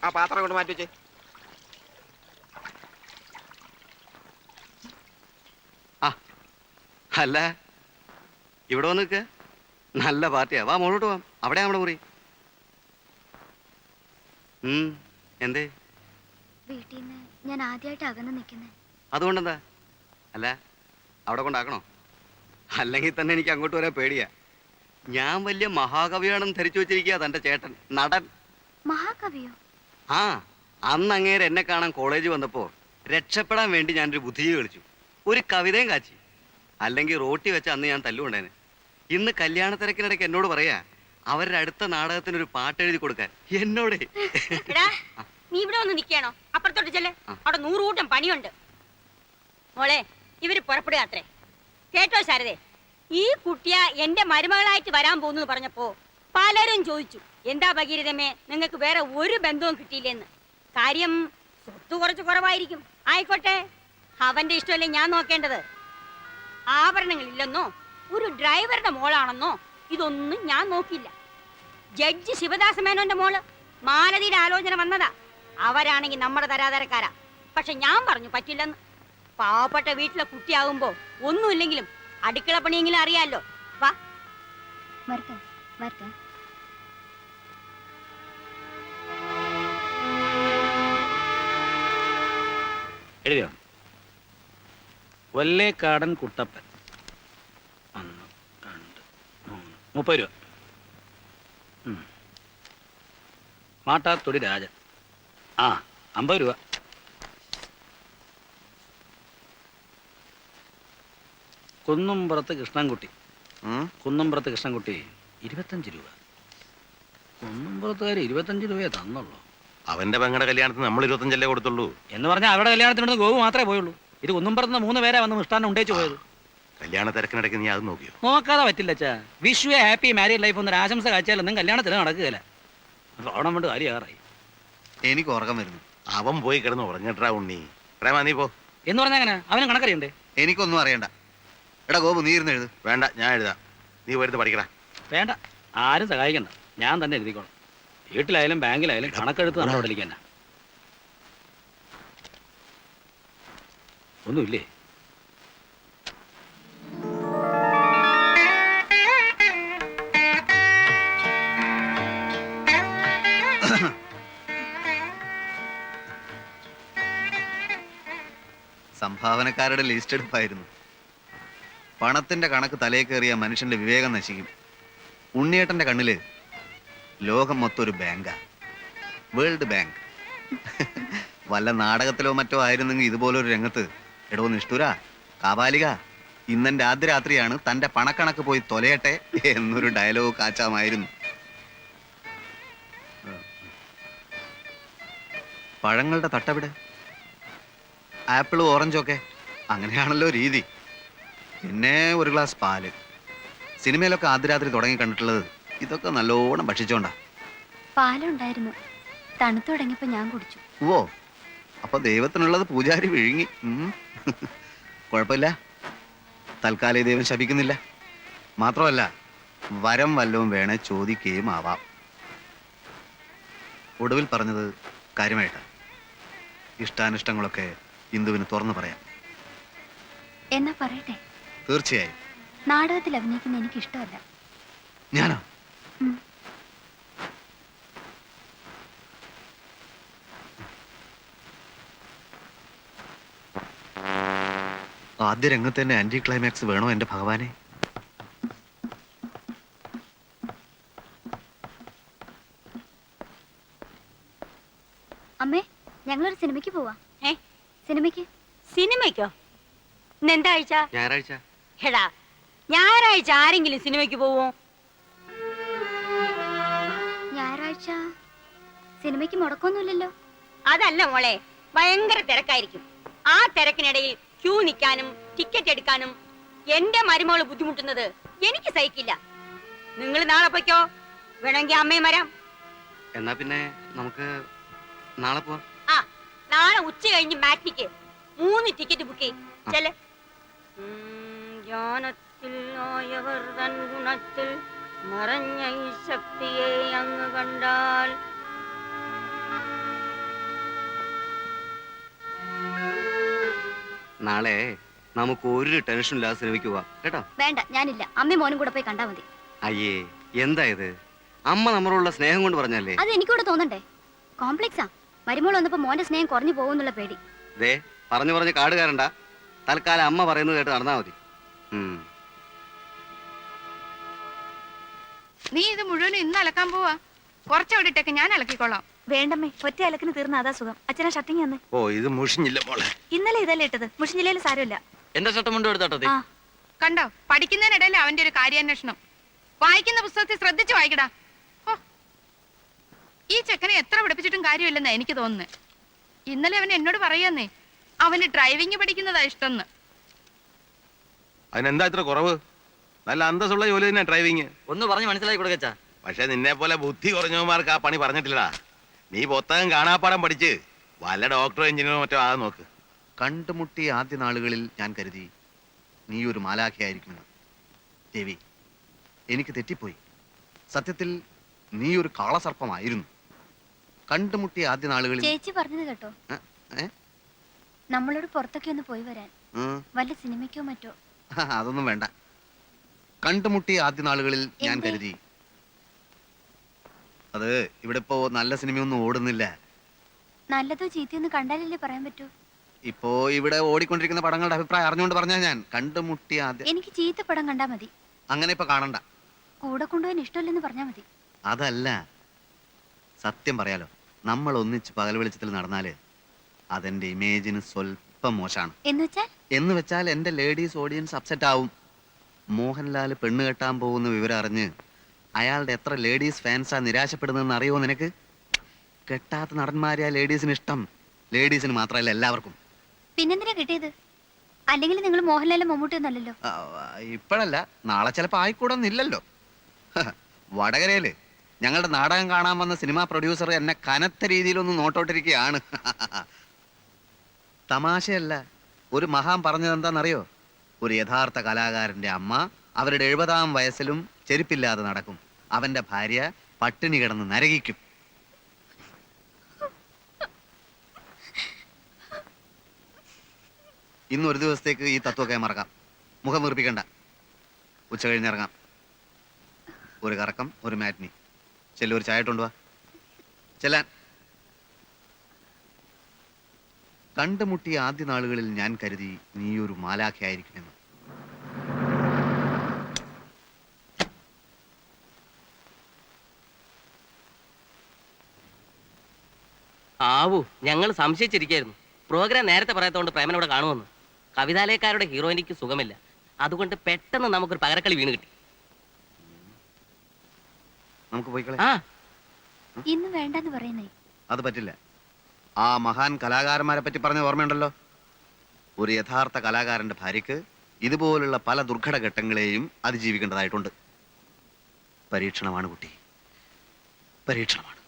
ആ പാത്രം കൊണ്ട് മാറ്റി വെച്ചേ. ആ അല്ല, ഇവിടെ വന്ന് നിൽക്കുക. നല്ല പാർട്ടിയാ. വാ മോളോട്ട് പോവാം. അവിടെ നമ്മുടെ മുറി. എന്തേ? വീട്ടിൽ നിന്ന് ഞാൻ ആദ്യമായിട്ട് അകന്ന് നിൽക്കുന്നേ. അതുകൊണ്ടെന്താ? അല്ല, അവിടെ കൊണ്ടാക്കണോ? അല്ലെങ്കിൽ തന്നെ എനിക്ക് അങ്ങോട്ട് വരാൻ പേടിയാ. ഞാൻ വലിയ മഹാകവിയാണെന്ന് ധരിച്ചു വെച്ചിരിക്കുക തന്റെ ചേട്ടൻ നടൻ. മഹാകവിയോ? ആ, അന്ന് അങ്ങേര് എന്നെ കാണാൻ കോളേജ് വന്നപ്പോ രക്ഷപ്പെടാൻ വേണ്ടി ഞാനൊരു ബുദ്ധിജീവി കളിച്ചു, ഒരു കവിതയും കാച്ചി. അല്ലെങ്കിൽ റോട്ടി വെച്ച അന്ന് ഞാൻ തല്ലുകൊണ്ടേനെ. ഇന്ന് കല്യാണ തിരക്കിനിടയ്ക്ക് എന്നോട് പറയാ അവരുടെ അടുത്ത നാടകത്തിനൊരു പാട്ട് എഴുതി കൊടുക്കാൻ. എന്നോട് നീ ഇവിടെ ഒന്ന് നിൽക്കണോ? അപ്പുറത്തോട്ട് ചെല്ലേ, അവിടെ 100 കൂട്ടം പണിയുണ്ട്. മോളെ, ഇവര് പുറപ്പെടുകയാത്രേ. കേട്ടോ ശാരദേ, ഈ കുട്ടിയ എന്റെ മരുമകളായിട്ട് വരാൻ പോകുന്നു പറഞ്ഞപ്പോ പലരും ചോദിച്ചു, എന്താ ഭഗീരഥമേ നിങ്ങൾക്ക് വേറെ ഒരു ബന്ധവും കിട്ടിയില്ലെന്ന്. കാര്യം സ്വത്ത് കുറച്ച് കുറവായിരിക്കും. ആയിക്കോട്ടെ, അവന്റെ ഇഷ്ടമല്ലേ ഞാൻ നോക്കേണ്ടത്. ആഭരണങ്ങളില്ലെന്നോ ഒരു ഡ്രൈവറുടെ മോളാണെന്നോ ഇതൊന്നും ഞാൻ നോക്കില്ല. ജഡ്ജി ശിവദാസ മേനോന്റെ മോള് മാലതിയുടെ ആലോചന വന്നതാ. അവരാണെങ്കിൽ നമ്മുടെ തരാതരക്കാരാ. പക്ഷെ ഞാൻ പറഞ്ഞു പറ്റില്ലെന്ന്. പാവപ്പെട്ട വീട്ടിലെ കുട്ടിയാകുമ്പോ ഒന്നുമില്ലെങ്കിലും അടുക്കള പണിയെങ്കിലും അറിയാലോ. വാ വരട്ടെ വരട്ടെ. എഴുതിയോ? വല്ലേക്കാടൻ കുട്ടപ്പൻ 1 2 3 30 രൂപ. മാട്ടാത്തൊടി രാജൻ 50 രൂപ. കുന്നുംപുറത്ത് കൃഷ്ണൻകുട്ടി 25 രൂപ. കുന്നുംപുറത്തുകാർ 25 രൂപയെ തന്നുള്ളൂ. അവന്റെ പെങ്ങളുടെ കല്യാണത്തിന് നമ്മൾ 25 കൊടുത്തുള്ളൂ എന്ന് പറഞ്ഞാൽ അവരുടെ കല്യാണത്തിനോട് ഗോവു മാത്രമേ പോയുള്ളൂ. ഇത് കുന്നുംപുറത്ത് 3 പേരെ വന്ന് മിഷ്ടാനം ഉണ്ടേച്ചു പോയത്. കല്യാണ തിരക്കിനിടയ്ക്ക് നീ അത് നോക്കിയോ? നോക്കാതെ പറ്റില്ല അച്ഛാ. വിഷു ഹാപ്പി മാരീഡ് ലൈഫ് എന്നൊരു ആശംസ കാഴ്ചയാലൊന്നും കല്യാണത്തിന് നടക്കുകയില്ല. ഓണം കൊണ്ട് കാര്യമായി. എനിക്ക് ഉറക്കം വരുന്നു. അവൻ പോയി കിടന്ന് ഉറങ്ങിട്ടാ ഉണ്ണി. പ്രേമ നീ പോ. എന്ന് പറഞ്ഞാൽ അങ്ങനെ അവന് കണക്കറിയണ്ടേ? എനിക്കൊന്നും അറിയണ്ട. എടാ ഗോപു, നീ ഇരുന്ന് എഴുത്. വേണ്ട, ഞാൻ എഴുതാം. നീ വരുന്ന് പഠിക്കടാ. വേണ്ട, ആരും സഹായിക്കണ്ട, ഞാൻ തന്നെ എഴുതിക്കോളാം. വീട്ടിലായാലും ബാങ്കിലായാലും കണക്കെടുത്ത് നമ്മൾ അവിടെ ഇരിക്കാൻ ഒന്നുമില്ലേ? സംഭാവനക്കാരുടെ ലിസ്റ്റ് എടുപ്പായിരുന്നു. പണത്തിന്റെ കണക്ക് തലേ കയറിയ മനുഷ്യന്റെ വിവേകം നശിക്കും. ഉണ്ണിയേട്ടന്റെ കണ്ണില് ലോകം മൊത്തം ഒരു ബാങ്കാ, വേൾഡ് ബാങ്ക്. വല്ല നാടകത്തിലോ മറ്റോ ആയിരുന്നെങ്കിൽ ഇതുപോലൊരു രംഗത്ത് എടോ നിഷ്ഠുര കാപാലിക, ഇന്നെന്റെ ആദ്യ രാത്രിയാണ്, തന്റെ പണക്കണക്ക് പോയി തൊലയട്ടെ എന്നൊരു ഡയലോഗ് കാച്ചാമായിരുന്നു. പഴങ്ങളുടെ തട്ടവിടെ, ആപ്പിളും ഓറഞ്ചും ഒക്കെ അങ്ങനെയാണല്ലോ രീതി. പിന്നെ ഒരു ഗ്ലാസ് പാല്. സിനിമയിലൊക്കെ ആദ്യ രാത്രി തുടങ്ങി കണ്ടിട്ടുള്ളത് ഇതൊക്കെ നല്ലോണം ഭക്ഷിച്ചോണ്ടാ. പാലുണ്ടായിരുന്നു, തണുത്തു തുടങ്ങിയപ്പോ ഞാൻ കുടിച്ചു. ഓ, അപ്പൊ ദൈവത്തിനുള്ളത് പൂജാരി വിഴുങ്ങി. കുഴപ്പമില്ല, തൽക്കാലം ഈ ദൈവം ശപിക്കുന്നില്ല. മാത്രമല്ല വരം വല്ലവും വേണേ ചോദിക്കുകയും ആവാം. ഒടുവിൽ പറഞ്ഞത് കാര്യമായിട്ടാ. ഇഷ്ടാനിഷ്ടങ്ങളൊക്കെ ഇന്ദുവിന് തുറന്നു പറയാം. എന്നാ പറയട്ടെ? തീർച്ചയായും. നാടകത്തിൽ അഭിനയിക്കുന്ന എനിക്ക് ഇഷ്ടമല്ല. ഞാനോ? ആദ്യ രംഗത്ത് തന്നെ ആന്റി ക്ലൈമാക്സ് വേണോ എന്റെ ഭഗവാനെ? അമ്മേ, ഞങ്ങളൊരു സിനിമയ്ക്ക് പോവാ. സിനിമയ്ക്കോ? എന്താ ആഴ്ച? ഞായറാഴ്ച. എടാ, ഞായറാഴ്ച ആരെങ്കിലും സിനിമയ്ക്ക് പോവോ? ഞായറാഴ്ച സിനിമയ്ക്ക് മുടക്കൊന്നുമില്ലല്ലോ. അതല്ല മോളെ, ഭയങ്കര തിരക്കായിരിക്കും. ആ തിരക്കിനിടയിൽ ക്യൂ നിൽക്കാനും ടിക്കറ്റ് എടുക്കാനും എന്റെ മരുമകള് ബുദ്ധിമുട്ടുന്നത് എനിക്ക് സഹിക്കില്ല. നിങ്ങൾ നാളെ പോയിക്കോ, വേണമെങ്കിൽ അമ്മയും വരാം. എന്നാ പിന്നെ നമുക്ക് നാളെ പോവാം. നാളെ ഉച്ച കഴിഞ്ഞ് മാറ്റിക്ക് 3 ടിക്കറ്റ് ബുക്ക് ചെയ്യും. ചെല്. ജ്ഞാനത്തിൽ ആയവർ തൻ ഗുണത്തിൽ മറഞ്ഞ ഈ ശക്തിയെ അങ്ങ് കണ്ടാൽ നാളെ നമുക്ക് ഒരു ടെൻഷൻ ഇല്ലാതെ സിനിമയ്ക്ക് പോവാം കേട്ടോ. വേണ്ട, ഞാനില്ല. അമ്മയും മോനും കൂടെ പോയി കണ്ടാ മതി. അയ്യേ, എന്താ ഇത്? അമ്മ നമ്മളോടുള്ള സ്നേഹം കൊണ്ട് പറഞ്ഞല്ലേ. അത് എനിക്കൂടെ തോന്നണ്ടേ? കോംപ്ലക്സാ. മരുമോൾ വന്നപ്പോ മോന്റെ സ്നേഹം കുറഞ്ഞു പോകുന്നുള്ള പേടി. ദേ പറഞ്ഞു പറഞ്ഞ് കാട് കയറണ്ട. തൽക്കാലം അമ്മ പറയുന്നത് കേട്ട് നടന്നാ മതി. നീ ഇത് മുഴുവനും ഇന്ന് അലക്കാൻ പോവാ? കുറച്ചവിടെ ഇട്ടേക്ക്, ഞാൻ അലക്കിക്കോളാം. വേണ്ടമ്മേ, ഒറ്റ അലക്കിന് തീർന്ന അതാ സുഖം. അച്ഛനെ ഷർട്ടിങ് തന്നെ. ഓ ഇത് മുഷിഞ്ഞില്ല മോളെ. ഇന്നലെ ഇതല്ലേ ഇട്ടത്, മുഷിഞ്ഞില്ലേലും സാരമില്ല. എന്റെ ഷർട്ട് മുണ്ടും എടുത്തോട്ടെ. ആ കണ്ടോ, പഠിക്കുന്നതിനിടയിൽ അവന്റെ ഒരു കാര്യാന്വേഷണം. വായിക്കുന്ന പുസ്തകത്തിൽ ശ്രദ്ധിച്ചു വായിക്കടാ. ഓ, ഈ ചെക്കനെ എത്ര പഠിപ്പിച്ചിട്ടും കാര്യമില്ലെന്നാ എനിക്ക് തോന്നുന്നത്. ഇന്നലെ അവൻ എന്നോട് പറയാന്നേ, അവന് ഡ്രൈവിംഗ് പഠിക്കുന്നതാ ഇഷ്ടംന്ന്. അതിനെന്താ ഇത്ര കുറവ്? നല്ല അന്തസ്സുള്ള ജോലി തന്നെ ഡ്രൈവിങ്. ഒന്ന് പറഞ്ഞ് മനസ്സിലാക്കി കൊടുക്കച്ചാ. പക്ഷെ നിന്നെ പോലെ ബുദ്ധി കുറഞ്ഞവന്മാർക്ക് ആ പണി പറഞ്ഞിട്ടില്ലടാ. നീ പുസ്തകം കാണാപ്പാടം പഠിച്ച് വല്ല ഡോക്ടറോ എഞ്ചിനീയറോ മറ്റോ ആ നോക്ക്. കണ്ടുമുട്ടിയ ആദ്യ നാളുകളിൽ ഞാൻ കരുതി നീ ഒരു മാലാഖയായിരിക്കുമെന്ന്. ദേവി, എനിക്ക് തെറ്റിപ്പോയി. സത്യത്തിൽ നീ ഒരു കാളസർപ്പമായിരുന്നു. കണ്ടുമുട്ടിയ ആദ്യ നാളുകളിൽ ചേച്ചി പറഞ്ഞത് കേട്ടോ, നമ്മളോട് പുറത്തൊക്കെ ഒന്ന് പോയി വരാൻ. വല്ല സിനിമയ്ക്കോ മറ്റോ. അതൊന്നും വേണ്ട. കണ്ടുമുട്ടിയ ആദ്യ നാളുകളിൽ ഞാൻ എന്തേ? കരുതി അത് ഇവിടെ ഇപ്പോ നല്ല സിനിമയൊന്നും ഓടുന്നില്ല. നല്ലതോ ചീത്തയൊന്നും കണ്ടാലല്ലേ പറയാൻ പറ്റൂ. ഇപ്പോ ഇവിടെ ഓടിക്കൊണ്ടിരിക്കുന്ന പടങ്ങളുടെ അഭിപ്രായം അറിഞ്ഞുകൊണ്ട് പറഞ്ഞാ ഞാൻ കണ്ടുമുട്ടിയ ആദ്യ. എനിക്ക് ചീത്ത പടം കണ്ടാ മതി. അങ്ങനെ ഇപ്പൊ കാണണ്ട. കൂടെ കൊണ്ടുപോകാൻ ഇഷ്ടമല്ലെന്ന് പറഞ്ഞാ മതി. അതല്ല, സത്യം പറയാലോ, നമ്മൾ ഒന്നിച്ച് പകൽ വെളിച്ചത്തിൽ നടന്നാല് അതെന്റെ ഇമേജിന് സ്വല്പം മോശമാണ്. എന്ന് വെച്ചാൽ എന്റെ ലേഡീസ് ഓഡിയൻസ് അപ്സെറ്റ് ആവും. മോഹൻലാൽ പെണ്ണ് കെട്ടാൻ പോകുന്ന വിവരം അറിഞ്ഞ് അയാളുടെ എത്ര ലേഡീസ് ഫാൻസാ നിരാശപ്പെടുന്നതെന്ന് അറിയുമോ നിനക്ക്? കെട്ടാത്ത നടന്മാരെയാ ലേഡീസിന് ഇഷ്ടം. ലേഡീസിന് മാത്രമല്ല, എല്ലാവർക്കും. പിന്നെന്തിനാ കിട്ടിയത്? അല്ലെങ്കിൽ നിങ്ങൾ മോഹൻലാലും മമ്മൂട്ടി ഒന്നല്ലല്ലോ. ഇപ്പോഴല്ല, നാളെ ചിലപ്പോ ആയിക്കൂടൊന്നില്ലല്ലോ. വടകരയില് ഞങ്ങളുടെ നാടകം കാണാൻ വന്ന സിനിമാ പ്രൊഡ്യൂസർ എന്നെ കനത്ത രീതിയിലൊന്ന് നോട്ടോട്ടിരിക്കുകയാണ്. തമാശയല്ല, ഒരു മഹാൻ പറഞ്ഞത് എന്താണെന്നറിയോ? ഒരു യഥാർത്ഥ കലാകാരന്റെ അമ്മ അവരുടെ 70-ാം വയസ്സിലും ചെരുപ്പില്ലാതെ നടക്കും. അവന്റെ ഭാര്യ പട്ടിണി കിടന്ന് നരകിക്കും. ഇന്ന് ഒരു ദിവസത്തേക്ക് ഈ തത്വമൊക്കെ മറക്കാം. മുഖം വീർപ്പിക്കണ്ട. ഉച്ച കഴിഞ്ഞിറങ്ങാം. ഒരു കറക്കം, ഒരു മാറ്റ്നി. ചെല്ലു, ഒരു ചായ ഇട്ടുകൊണ്ടുവാ. ചെല്ലാൻ. കണ്ടുമുട്ടിയ ആദ്യ നാളുകളിൽ ഞാൻ കരുതി നീ ഒരു മാലാഖയായിരിക്കുമെന്ന്. ആവൂ, ഞങ്ങൾ സംശയിച്ചിരിക്കായിരുന്നു. പ്രോഗ്രാം നേരത്തെ പറയാത്തതുകൊണ്ട് പ്രേമനോട് കാണുമെന്ന്. കവിതാലയക്കാരുടെ ഹീറോയിനിക്ക് സുഖമില്ല, അതുകൊണ്ട് പെട്ടെന്ന് നമുക്കൊരു പകരക്കളി വീണ് കിട്ടി. നമുക്ക് പോയിക്കളെ. ആ ഇന്ന് വേണ്ടെന്ന് പറയുന്നേ. അത് പറ്റില്ല. ആ മഹാൻ കലാകാരന്മാരെ പറ്റി പറഞ്ഞ ഓർമ്മയുണ്ടല്ലോ. ഒരു യഥാർത്ഥ കലാകാരന്റെ ഭാര്യക്ക് ഇതുപോലുള്ള പല ദുർഘട ഘട്ടങ്ങളെയും അതിജീവിക്കേണ്ടതായിട്ടുണ്ട്. പരീക്ഷണമാണ് കുട്ടി, പരീക്ഷണമാണ്.